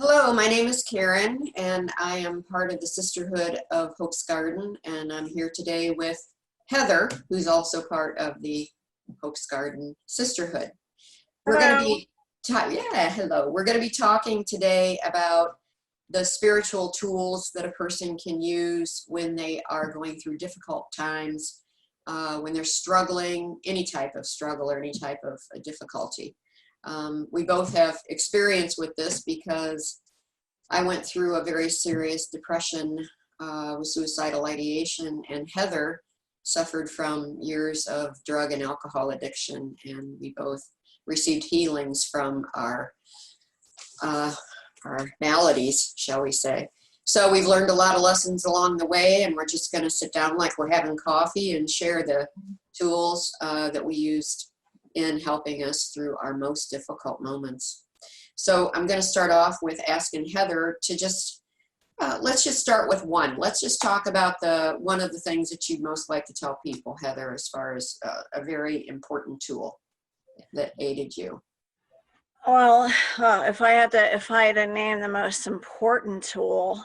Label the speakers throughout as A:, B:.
A: Hello, my name is Karen, and I am part of the Sisterhood of Hope's Garden, and I'm here today with Heather, who's also part of the Hope's Garden Sisterhood. We're going to
B: Hello.
A: be, hello. We're going to be talking today about the spiritual tools that a person can use when they are going through difficult times, when they're struggling, any type of struggle or any type of difficulty. We both have experience with this because I went through a very serious depression with suicidal ideation, and Heather suffered from years of drug and alcohol addiction, and we both received healings from our maladies, shall we say. So we've learned a lot of lessons along the way, and we're just going to sit down like we're having coffee and share the tools that we used in helping us through our most difficult moments. So I'm going to start off with asking Heather to just, let's just start with one. Let's just talk about one of the things that you'd most like to tell people, Heather, as far as a very important tool that aided you.
B: Well, if I had to name the most important tool,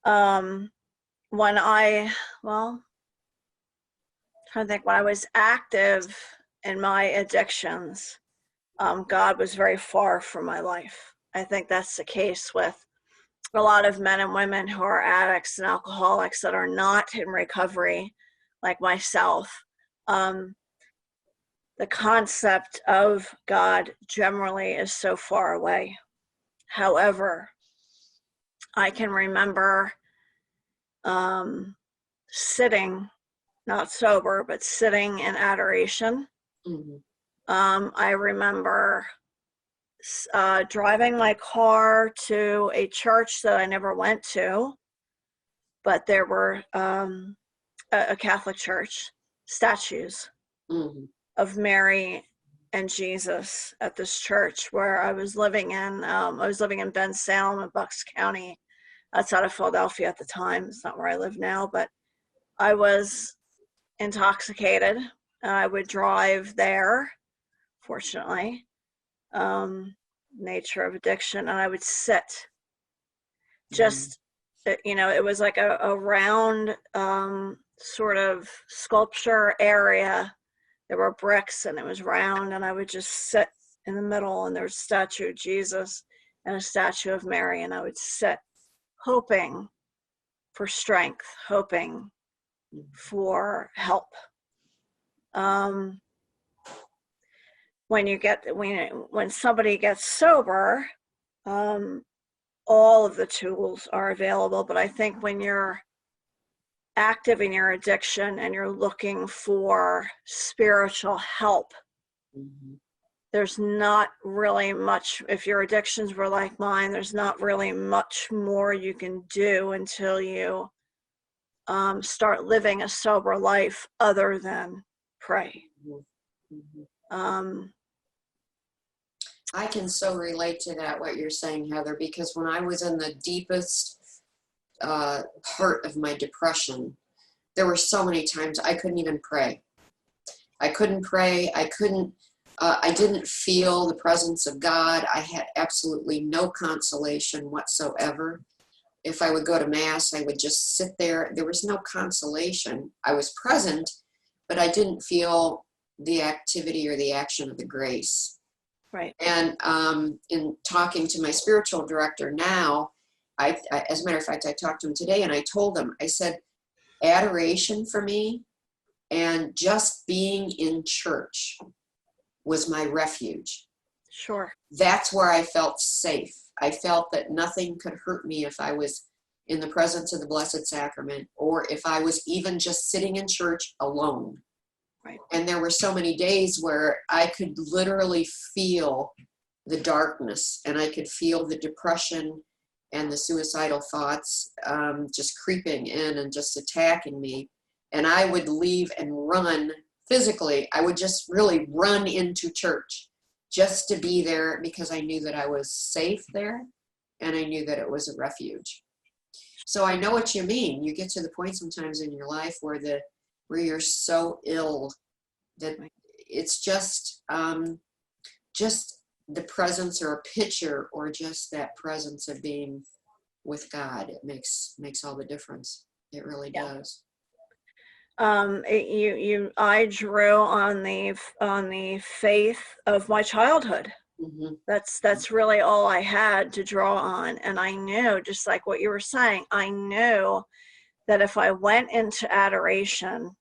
B: when I trying to think when I was active in my addictions, God was very far from my life. I think that's the case with a lot of men and women who are addicts and alcoholics that are not in recovery, like myself. The concept of God generally is so far away. However, I can remember sitting, not sober, but sitting in adoration.
A: Mm-hmm.
B: I remember driving my car to a church that I never went to, but there were a Catholic church, statues of Mary and Jesus at this church where I was living in. I was living in Bensalem in Bucks County, outside of Philadelphia at the time. It's not where I live now, but I was intoxicated. I would drive there, fortunately, nature of addiction, and I would sit. Just, it was like a round sort of sculpture area. There were bricks and it was round, and I would just sit in the middle, and there was a statue of Jesus and a statue of Mary, and I would sit hoping for strength, hoping for help. When somebody gets sober, all of the tools are available, but I think when you're active in your addiction and you're looking for spiritual help, there's not really much. If your addictions were like mine, there's not really much more you can do until you start living a sober life other than pray.
A: I can so relate to that, what you're saying, Heather, because when I was in the deepest part of my depression, there were so many times I couldn't even pray. I couldn't pray. I didn't feel the presence of God. I had absolutely no consolation whatsoever. If I would go to Mass, I would just sit there. There was no consolation. I was present, but I didn't feel the activity or the action of the grace.
B: Right.
A: And in talking to my spiritual director now, I, as a matter of fact, I talked to him today, and I told him, I said, adoration for me and just being in church was my refuge.
B: Sure.
A: That's where I felt safe. I felt that nothing could hurt me if I was in the presence of the Blessed Sacrament, or if I was even just sitting in church alone.
B: Right.
A: And there were so many days where I could literally feel the darkness, and I could feel the depression and the suicidal thoughts just creeping in and just attacking me. And I would leave and run physically. I would just really run into church just to be there, because I knew that I was safe there, and I knew that it was a refuge. So I know what you mean. You get to the point sometimes in your life where you're so ill that it's just the presence or a picture or just that presence of being with God. It makes all the difference. It really does.
B: I drew on the faith of my childhood.
A: Mm-hmm.
B: That's really all I had to draw on. And I knew, just like what you were saying, I knew that if I went into adoration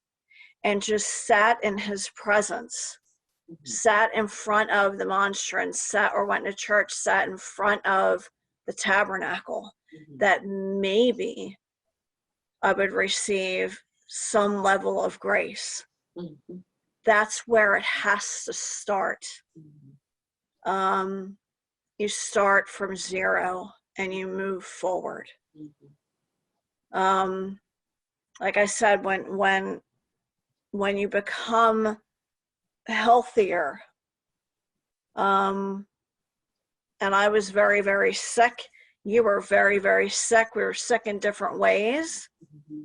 B: and just sat in his presence,
A: Mm-hmm.
B: sat in front of the monstrance, or went to church, sat in front of the tabernacle,
A: Mm-hmm.
B: that maybe I would receive some level of grace.
A: Mm-hmm.
B: That's where it has to start.
A: Mm-hmm.
B: You start from zero and you move forward.
A: Mm-hmm.
B: Like I said, when you become healthier, and I was very, very sick. You were very, very sick. We were sick in different ways.
A: Mm-hmm.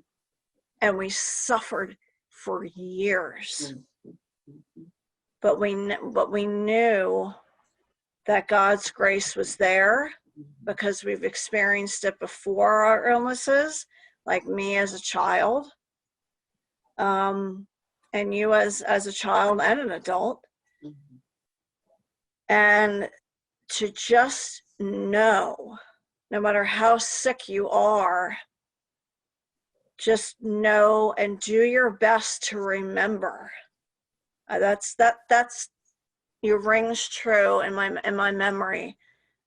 B: And we suffered for years.
A: Mm-hmm.
B: But we knew that God's grace was there because we've experienced it before our illnesses, like me as a child, and you as a child and an adult.
A: Mm-hmm.
B: And to just know, no matter how sick you are, just know and do your best to remember. That's your rings true in my memory.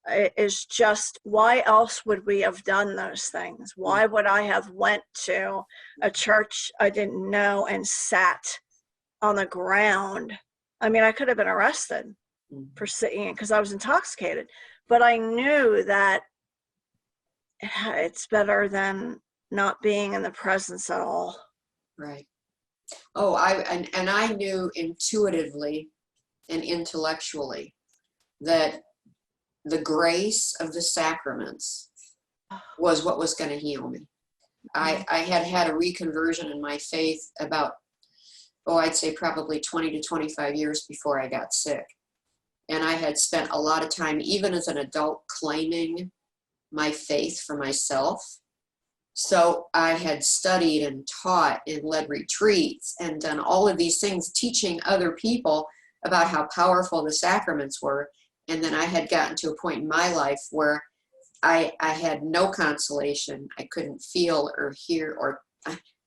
B: It is just, why else would we have done those things? Why would I have went to a church I didn't know and sat on the ground? I mean, I could have been arrested for sitting because I was intoxicated, but I knew that it's better than not being in the presence at all.
A: Right. Oh, I knew intuitively and intellectually that the grace of the sacraments was what was going to heal me. I had a reconversion in my faith about, I'd say probably 20 to 25 years before I got sick. And I had spent a lot of time, even as an adult, claiming my faith for myself. So I had studied and taught and led retreats and done all of these things, teaching other people about how powerful the sacraments were. And then I had gotten to a point in my life where I had no consolation. I couldn't feel or hear or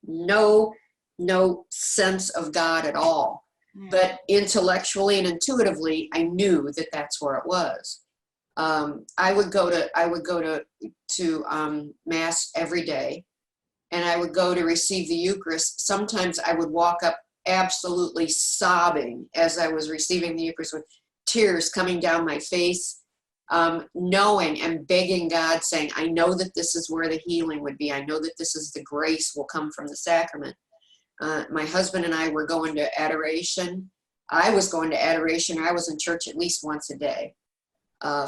A: no sense of God at all. But intellectually and intuitively, I knew that that's where it was. I would go to Mass every day, and I would go to receive the Eucharist. Sometimes I would walk up absolutely sobbing as I was receiving the Eucharist, with tears coming down my face, knowing and begging God, saying, I know that this is where the healing would be. I know that this is the grace will come from the sacrament. My husband and I were going to adoration. I was going to adoration. I was in church at least once a day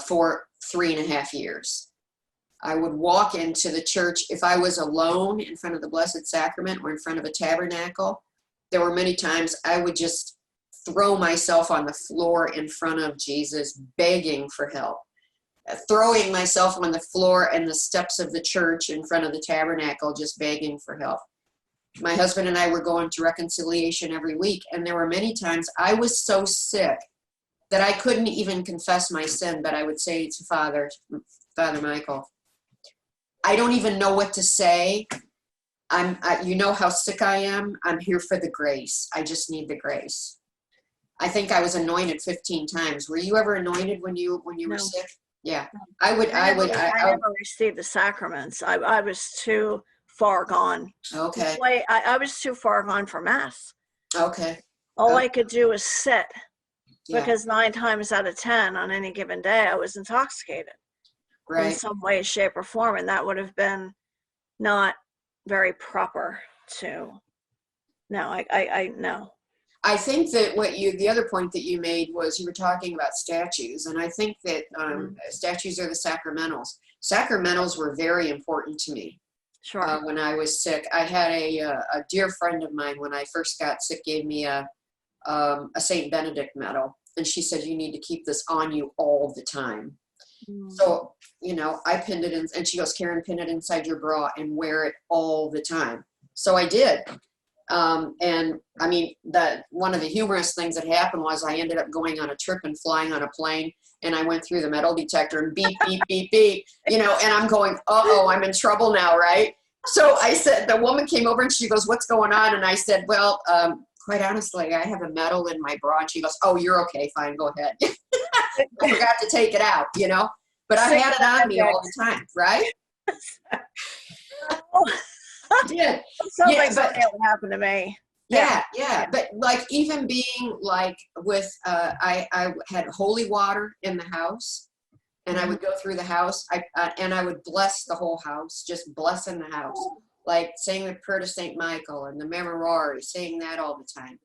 A: for 3.5 years. I would walk into the church if I was alone in front of the Blessed Sacrament or in front of a tabernacle. There were many times I would just throw myself on the floor in front of Jesus, begging for help. Throwing myself on the floor and the steps of the church in front of the tabernacle, just begging for help. My husband and I were going to reconciliation every week, and there were many times I was so sick that I couldn't even confess my sin, but I would say to Father Michael, I don't even know what to say. You know how sick I am. I'm here for the grace. I just need the grace. I think I was anointed 15 times. Were you ever anointed when you were sick? Yeah, I
B: never received the sacraments. I was too far gone.
A: Okay.
B: I was too far gone for Mass.
A: Okay.
B: All I could do was sit, because
A: Yeah.
B: 9 times out of 10 on any given day I was intoxicated in some way, shape, or form, and that would have been not very proper to. No, I no.
A: I think that the other point that you made was you were talking about statues, and I think that statues are the sacramentals. Sacramentals were very important to me.
B: Sure.
A: When I was sick, I had a dear friend of mine when I first got sick gave me a Saint Benedict medal, and she said, you need to keep this on you all the time. So, I pinned it in, and she goes, Karen, pin it inside your bra and wear it all the time. So I did. And I mean, one of the humorous things that happened was I ended up going on a trip and flying on a plane, and I went through the metal detector and beep, beep, beep, beep, and I'm going, uh-oh, I'm in trouble now, right? So I said, the woman came over and she goes, what's going on? And I said, well, quite honestly, I have a metal in my bra. And she goes, oh, you're okay, fine, go ahead. I forgot to take it out, but I had it on me all the time, right? Yeah.
B: Sounds like something that would happen to me.
A: Yeah. But like, even being like with, I had holy water in the house, and I would go through the house, and I would bless the whole house, just blessing the house, like saying the prayer to St. Michael and the Memorare, saying that all the time.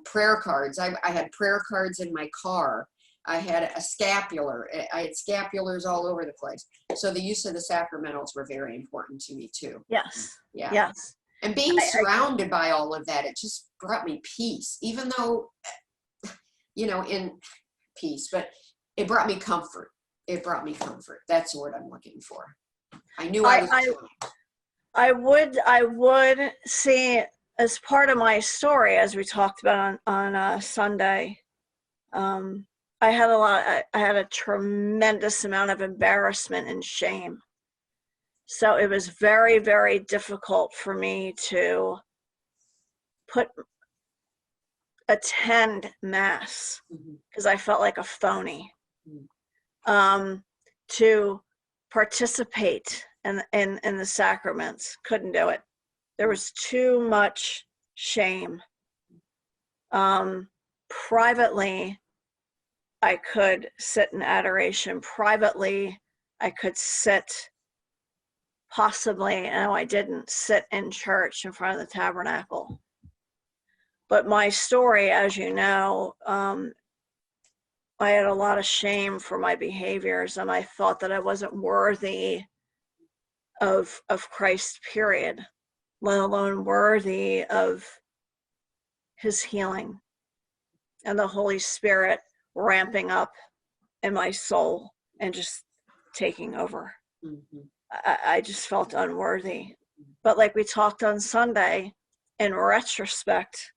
A: Prayer cards. I had prayer cards in my car. I had a scapular. I had scapulars all over the place. So the use of the sacramentals were very important to me too.
B: Yes.
A: Yeah.
B: Yes.
A: And being surrounded by all of that, it just brought me peace, even though, in peace, but it brought me comfort. It brought me comfort. That's the word I'm looking for. I knew
B: I would see, as part of my story, as we talked about on Sunday, I had a tremendous amount of embarrassment and shame. So it was very, very difficult for me to attend Mass, because I felt like a phony. To participate in the sacraments, couldn't do it. There was too much shame. Privately, I could sit in adoration. Privately, I could sit, possibly, no, I didn't sit in church in front of the tabernacle. But my story, as you know, I had a lot of shame for my behaviors, and I thought that I wasn't worthy of Christ, period, let alone worthy of his healing and the Holy Spirit ramping up in my soul and just taking over. I just felt unworthy. But like we talked on Sunday, in retrospect,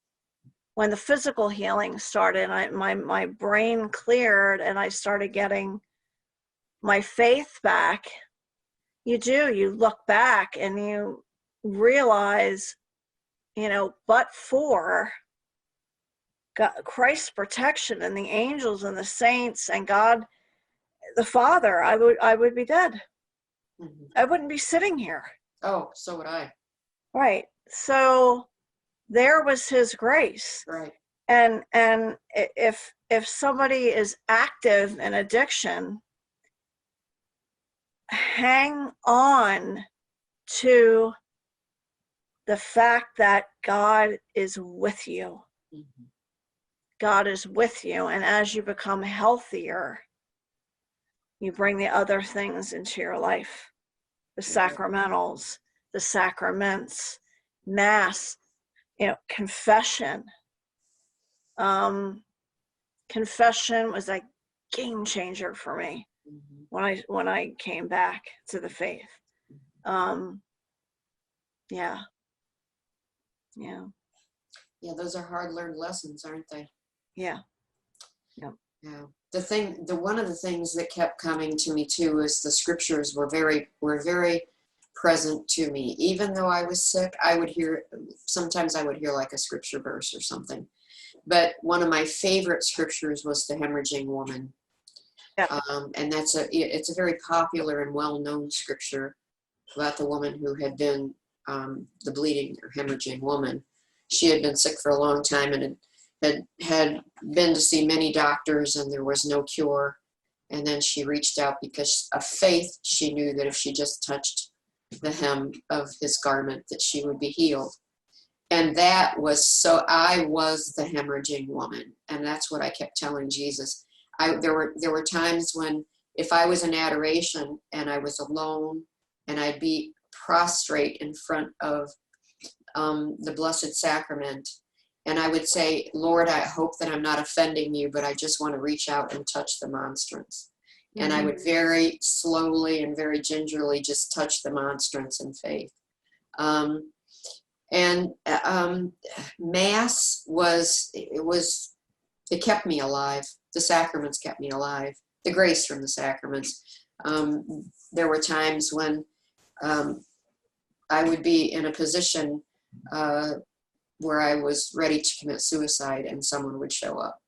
B: when the physical healing started, my brain cleared and I started getting my faith back. You look back and you realize, but for God, Christ's protection and the angels and the saints and God the Father, I would be dead. I wouldn't be sitting here.
A: Oh, so would I.
B: Right. So there was his grace.
A: Right.
B: And if somebody is active in addiction, hang on to the fact that God is with you. God is with you. And as you become healthier, you bring the other things into your life. The sacramentals, the sacraments, Mass, confession. Confession was a game changer for me when I came back to the faith. Yeah,
A: those are hard learned lessons, aren't they?
B: Yeah.
A: One of the things that kept coming to me too is the scriptures were very present to me. Even though I was sick, sometimes I would hear like a scripture verse or something. But one of my favorite scriptures was the hemorrhaging woman.
B: Yeah.
A: And it's a very popular and well-known scripture about the woman who had been the bleeding or hemorrhaging woman. She had been sick for a long time and had been to see many doctors, and there was no cure. And then she reached out because of faith. She knew that if she just touched the hem of his garment, that she would be healed. And that was I was the hemorrhaging woman. And that's what I kept telling Jesus. There were times when, if I was in adoration and I was alone and I'd be prostrate in front of the Blessed Sacrament, And I would say, Lord, I hope that I'm not offending you, but I just want to reach out and touch the monstrance. And I would very slowly and very gingerly just touch the monstrance in faith. Mass it kept me alive. The sacraments kept me alive. The grace from the sacraments. There were times when I would be in a position where I was ready to commit suicide and someone would show up,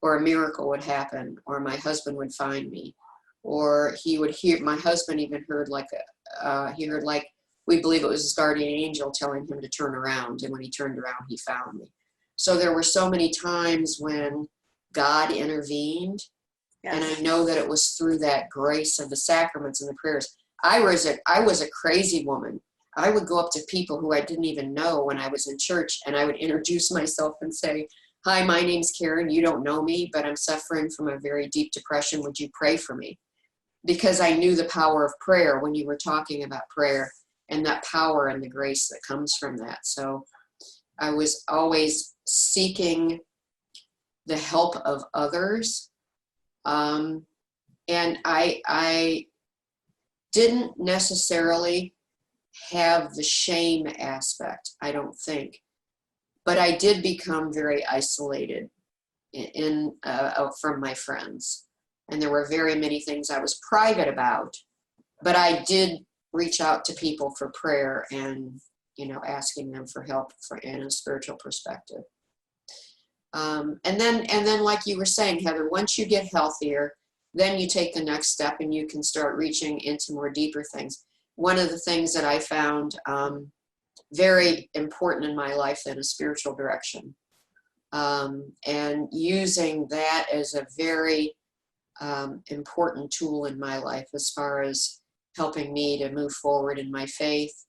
A: or a miracle would happen, or my husband would find me, or he would hear, my husband even heard we believe it was his guardian angel telling him to turn around, and when he turned around, he found me. So there were so many times when God intervened, yes. And I know that it was through that grace of the sacraments and the prayers. I was a crazy woman. I would go up to people who I didn't even know when I was in church, and I would introduce myself and say, hi, my name's Karen. You don't know me, but I'm suffering from a very deep depression. Would you pray for me? Because I knew the power of prayer when you were talking about prayer and that power and the grace that comes from that. So I was always seeking the help of others. And I didn't necessarily have the shame aspect, I don't think, but I did become very isolated from my friends, and there were very many things I was private about, but I did reach out to people for prayer and asking them for help in a spiritual perspective. And then like you were saying, Heather, once you get healthier, then you take the next step and you can start reaching into more deeper things. One of the things that I found very important in my life then is spiritual direction. And using that as a very important tool in my life as far as helping me to move forward in my faith.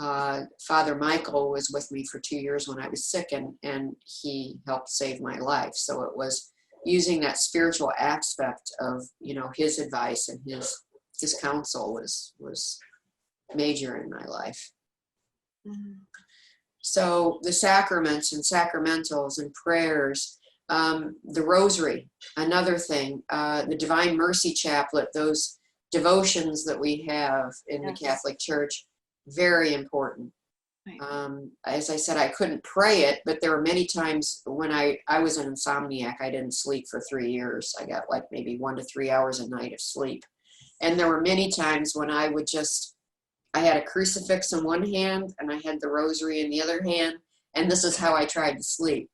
A: Father Michael was with me for 2 years when I was sick, and he helped save my life. So it was using that spiritual aspect of his advice and his counsel was major in my life. Mm-hmm. So the sacraments and sacramentals and prayers, the rosary, another thing, the Divine Mercy Chaplet, those devotions that we have in the Catholic Church, very important. Right. As I said, I couldn't pray it, but there were many times when I was an insomniac. I didn't sleep for 3 years. I got like maybe 1 to 3 hours a night of sleep. And there were many times when I had a crucifix in one hand and I had the rosary in the other hand. And this is how I tried to sleep.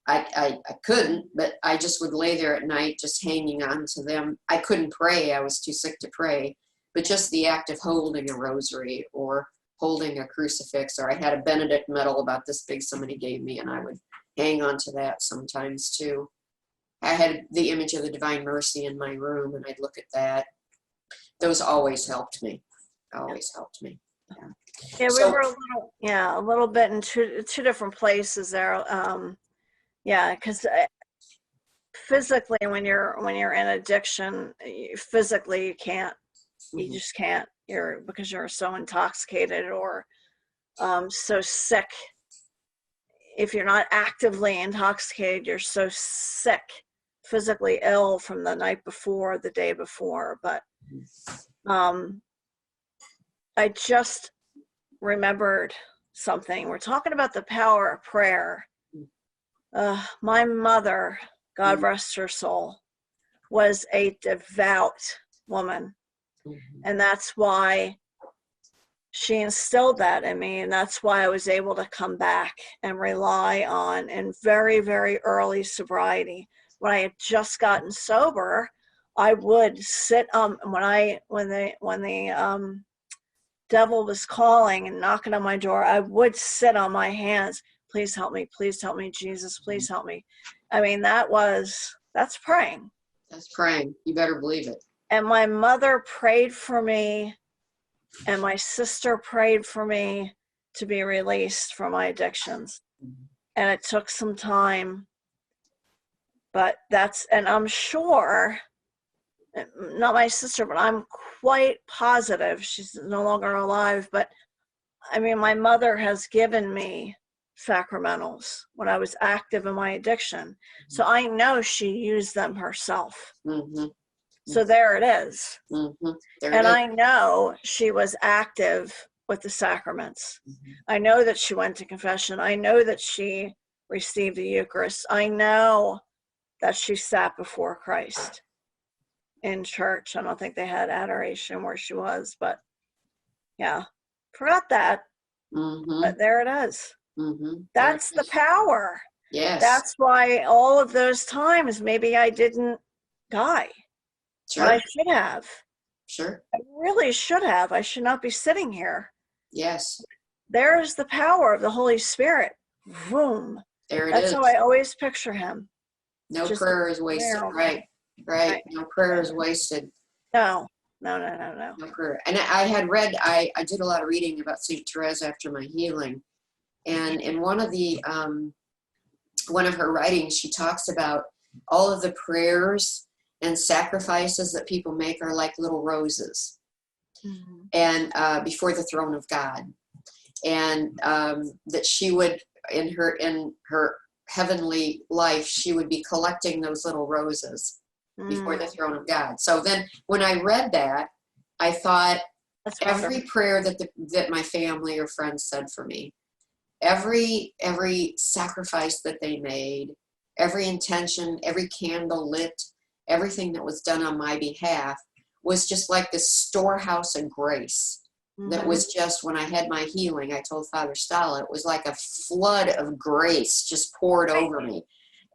A: I couldn't, but I just would lay there at night just hanging on to them. I couldn't pray. I was too sick to pray. But just the act of holding a rosary or holding a crucifix, or I had a Benedict medal about this big somebody gave me, and I would hang on to that sometimes too. I had the image of the Divine Mercy in my room, and I'd look at that. Those always helped me. Yeah.
B: Yeah, we were a little bit in two different places there. Because physically, when you're in addiction, physically you can't. You just can't. Because you're so intoxicated or so sick. If you're not actively intoxicated, you're so sick, physically ill from the night before, the day before. But I just remembered something. We're talking about the power of prayer. My mother, God rest her soul, was a devout woman. And that's why she instilled that in me. And that's why I was able to come back and rely on, in very, very early sobriety. When I had just gotten sober, I would sit, when the devil was calling and knocking on my door, I would sit on my hands. Please help me, Jesus, please help me. I mean, that's praying.
A: That's praying. You better believe it.
B: And my mother prayed for me, and my sister prayed for me to be released from my addictions. And it took some time, but and I'm sure, not my sister, but I'm quite positive, she's no longer alive, but I mean, my mother has given me sacramentals when I was active in my addiction. So I know she used them herself.
A: Mm-hmm.
B: So there it is.
A: Mm-hmm.
B: And I know she was active with the sacraments.
A: Mm-hmm.
B: I know that she went to confession. I know that she received the Eucharist. I know that she sat before Christ in church. I don't think they had adoration where she was, but yeah, forgot that.
A: Mm-hmm.
B: But there it is.
A: Mm-hmm.
B: That's the power.
A: Yes.
B: That's why all of those times maybe I didn't die.
A: Sure.
B: I should have.
A: Sure.
B: I really should have. I should not be sitting here.
A: Yes.
B: There's the power of the Holy Spirit. Boom.
A: There it is.
B: That's how I always picture him.
A: No
B: Just
A: prayer is wasted.
B: there.
A: Right. No prayer is wasted.
B: No.
A: No prayer. And I had read, I did a lot of reading about St. Therese after my healing. And in one of her writings, she talks about all of the prayers and sacrifices that people make are like little roses, and before the throne of God, and that she would in her heavenly life, she would be collecting those little roses before the throne of God. So then when I read that, I thought,
B: that's
A: every
B: wonderful.
A: prayer that my family or friends said for me, every sacrifice that they made, every intention, every candle lit, everything that was done on my behalf was just like this storehouse of grace. That was just, when I had my healing, I told Father Stala, it was like a flood of grace just poured over me.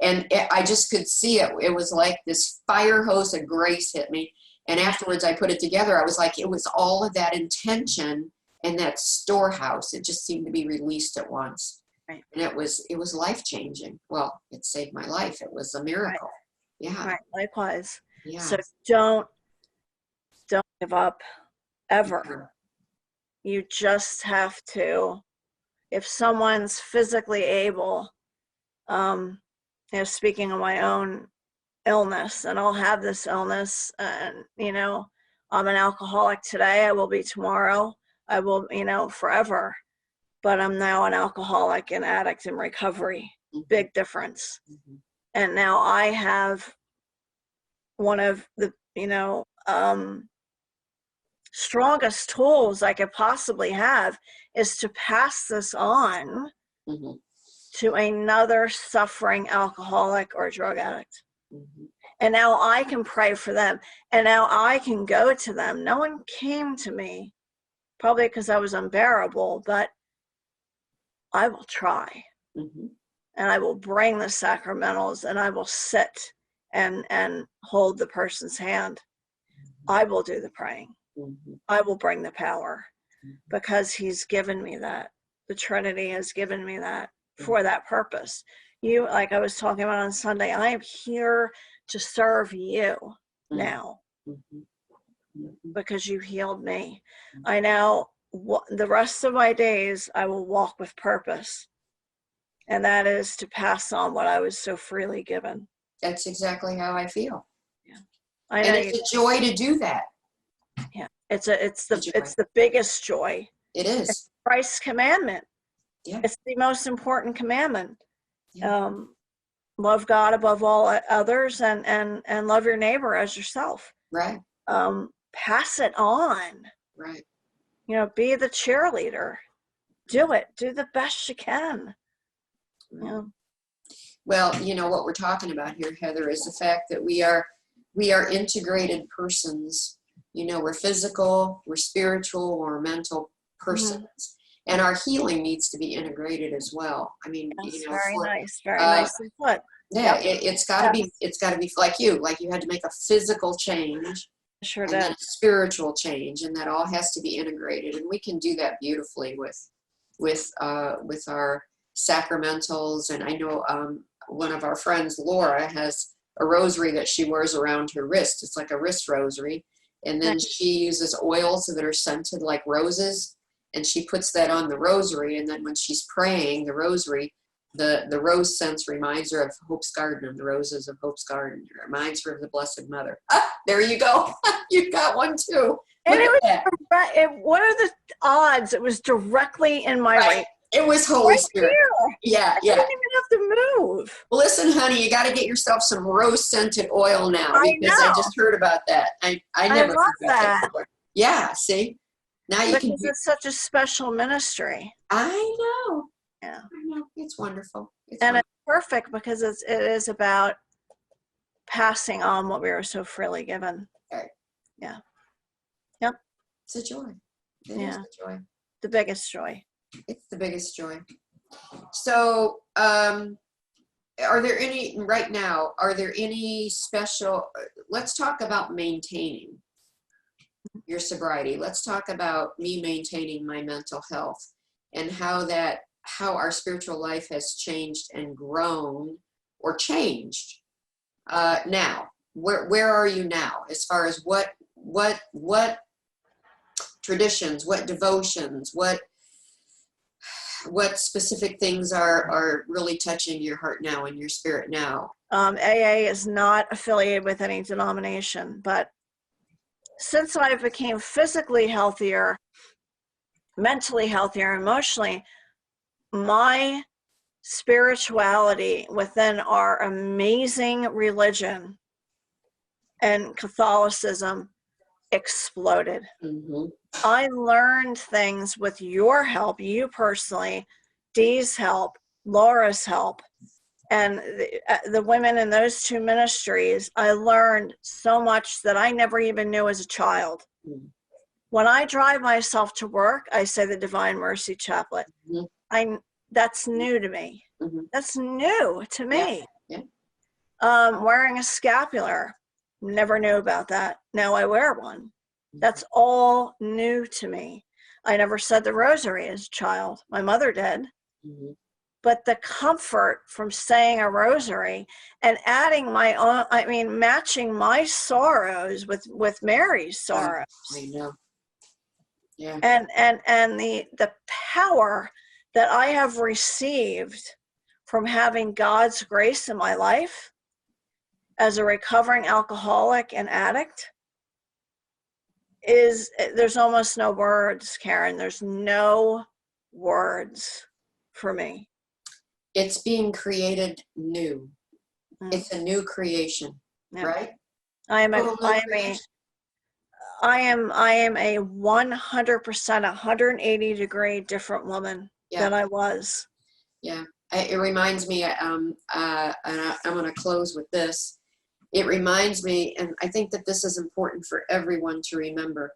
A: And I just could see it. It was like this fire hose of grace hit me. And afterwards I put it together. I was like, it was all of that intention and that storehouse. It just seemed to be released at once.
B: Right.
A: And it was life-changing. Well, it saved my life. It was a miracle.
B: Right.
A: Yeah.
B: Right. Likewise.
A: Yeah.
B: So don't give up ever.
A: Mm-hmm.
B: You just have to, if someone's physically able, speaking of my own illness, and I'll have this illness, and I'm an alcoholic today, I will be tomorrow, I will, forever, but I'm now an alcoholic and addict in recovery. Big difference. And now I have one of the strongest tools I could possibly have is to pass this on to another suffering alcoholic or drug addict. And now I can pray for them. And now I can go to them. No one came to me, probably because I was unbearable, but I will try. And I will bring the sacramentals, and I will sit and hold the person's hand. I will do the praying. I will bring the power, because he's given me that. The Trinity has given me that for that purpose. You, like I was talking about on Sunday, I am here to serve you now because you healed me. I now, the rest of my days, I will walk with purpose. And that is to pass on what I was so freely given.
A: That's exactly how I feel.
B: Yeah. I know.
A: And it's a joy to do that.
B: Yeah. It's the biggest joy.
A: It is.
B: It's Christ's commandment.
A: Yeah.
B: It's the most important commandment.
A: Yeah.
B: Love God above all others, and love your neighbor as yourself.
A: Right.
B: Pass it on.
A: Right.
B: Be the cheerleader. Do it. Do the best you can. Yeah.
A: Well, what we're talking about here, Heather, is the fact that we are integrated persons. We're physical, we're spiritual, we're mental persons. And our healing needs to be integrated as well. I mean,
B: that's very nicely put.
A: Yeah, it's got to be. It's got to be like you had to make a physical change,
B: sure,
A: and then a spiritual change, and that all has to be integrated. And we can do that beautifully with our sacramentals. And I know one of our friends, Laura, has a rosary that she wears around her wrist. It's like a wrist rosary, and then she uses oils that are scented like roses. And she puts that on the rosary, and then when she's praying the rosary, the rose scents reminds her of Hope's Garden and the roses of Hope's Garden. It reminds her of the Blessed Mother. Ah, there you go. You got one too.
B: And what are the odds? It was directly in my right
A: It was Holy
B: Right
A: Spirit.
B: here.
A: Yeah,
B: I
A: yeah.
B: didn't even have to move.
A: Well, listen, honey, you got to get yourself some rose-scented oil now
B: I
A: because I
B: know.
A: just heard about that. I never
B: love
A: heard about
B: that.
A: before. Yeah, see? Now you can
B: Because
A: do.
B: it's such a special ministry.
A: I know.
B: Yeah.
A: I know. It's wonderful. It's
B: And
A: wonderful.
B: it's perfect because it is about passing on what we were so freely given.
A: Right.
B: Yeah. Yep.
A: It's a joy. It is a joy.
B: The biggest joy.
A: It's the biggest joy. So, are there any, right now, are there any special, let's talk about maintaining your sobriety. Let's talk about me maintaining my mental health and how our spiritual life has changed and grown or changed. Now, where are you now as far as what traditions, what devotions, what specific things are really touching your heart now and your spirit now?
B: AA is not affiliated with any denomination, but since I became physically healthier, mentally healthier, emotionally, my spirituality within our amazing religion and Catholicism exploded.
A: Mm-hmm.
B: I learned things with your help, you personally, Dee's help, Laura's help, and the women in those two ministries. I learned so much that I never even knew as a child.
A: Mm-hmm.
B: When I drive myself to work, I say the Divine Mercy Chaplet.
A: Mm-hmm.
B: That's new to me.
A: Mm-hmm.
B: That's new to me.
A: Yeah.
B: Wearing a scapular, never knew about that. Now I wear one. That's all new to me. I never said the rosary as a child. My mother did.
A: Mm-hmm.
B: But the comfort from saying a rosary and adding my own, matching my sorrows with Mary's sorrows.
A: I know. Yeah.
B: And the power that I have received from having God's grace in my life as a recovering alcoholic and addict there's almost no words, Karen. There's no words for me.
A: It's being created new. It's a new creation, right?
B: I am a 100%, 180 degree different woman than I was.
A: Yeah. It reminds me, and I'm going to close with this. It reminds me, and I think that this is important for everyone to remember.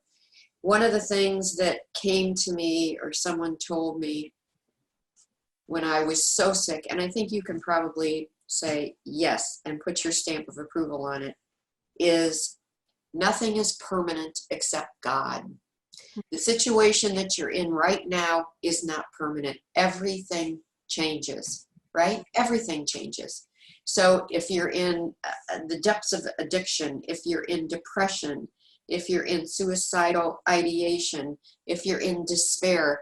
A: One of the things that came to me, or someone told me when I was so sick, and I think you can probably say yes and put your stamp of approval on it, is nothing is permanent except God. The situation that you're in right now is not permanent. Everything changes, right? Everything changes. So if you're in the depths of addiction, if you're in depression, if you're in suicidal ideation, if you're in despair,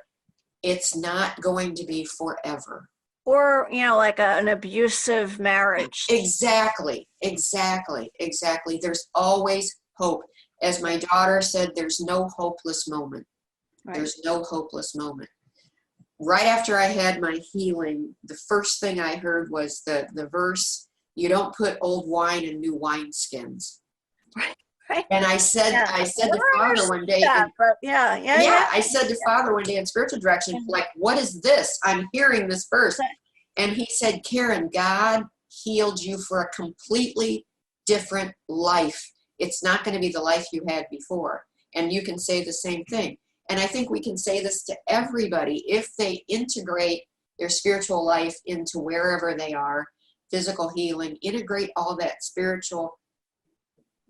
A: it's not going to be forever.
B: Or, like an abusive marriage.
A: Exactly. There's always hope. As my daughter said, there's no hopeless moment. Right. There's no hopeless moment. Right after I had my healing, the first thing I heard was the verse, "You don't put old wine in new wineskins."
B: Right.
A: And I said to Father one day, I said to Father one day in spiritual direction, like, what is this? I'm hearing this verse. And he said, Karen, God healed you for a completely different life. It's not going to be the life you had before. And you can say the same thing. And I think we can say this to everybody. If they integrate their spiritual life into wherever they are, physical healing, integrate all that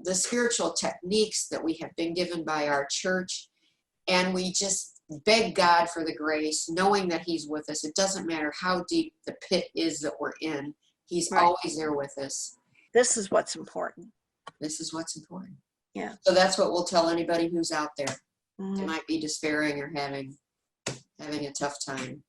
A: the spiritual techniques that we have been given by our church, and we just beg God for the grace, knowing that he's with us. It doesn't matter how deep the pit is that we're in. He's always there with us.
B: This is what's important.
A: This is what's important.
B: Yeah.
A: So that's what we'll tell anybody who's out there.
B: Mm-hmm.
A: They might be despairing or having a tough time.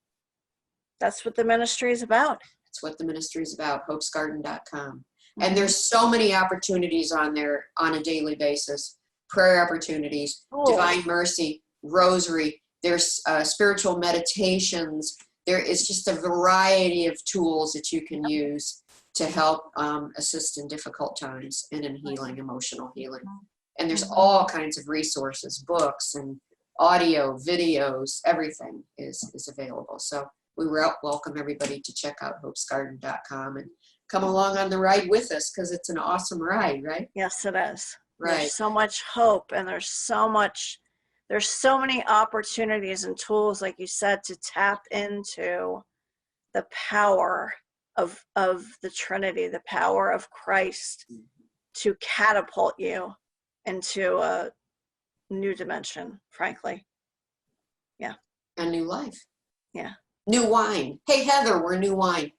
B: That's what the ministry is about.
A: That's what the ministry is about, hopesgarden.com. Mm-hmm. And there's so many opportunities on there on a daily basis. Prayer opportunities, Divine Mercy, Rosary. There's spiritual meditations. there is just a variety of tools that you can use to help assist in difficult times and in healing, emotional healing. And there's all kinds of resources, books and audio, videos, everything is available. So we welcome everybody to check out hopesgarden.com and come along on the ride with us, because it's an awesome ride, right?
B: Yes, it is.
A: Right.
B: There's so much hope, and there's so many opportunities and tools, like you said, to tap into the power of the Trinity, the power of Christ, to catapult you into a new dimension, frankly. Yeah.
A: A new life.
B: Yeah.
A: New wine. Hey, Heather, we're new wine.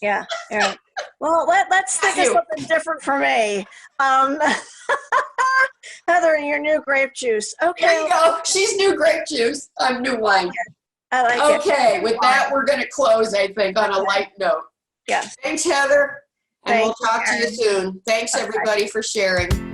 B: Yeah. Yeah. Well, let's think of something different for me. Heather, and your new grape juice. Okay.
A: There you go. She's new grape juice. I'm new wine.
B: I like it.
A: Okay, with that, we're going to close, I think, on a light note.
B: Yes.
A: Thanks, Heather. And we'll
B: Thanks,
A: talk to you soon. Thanks, everybody, for sharing.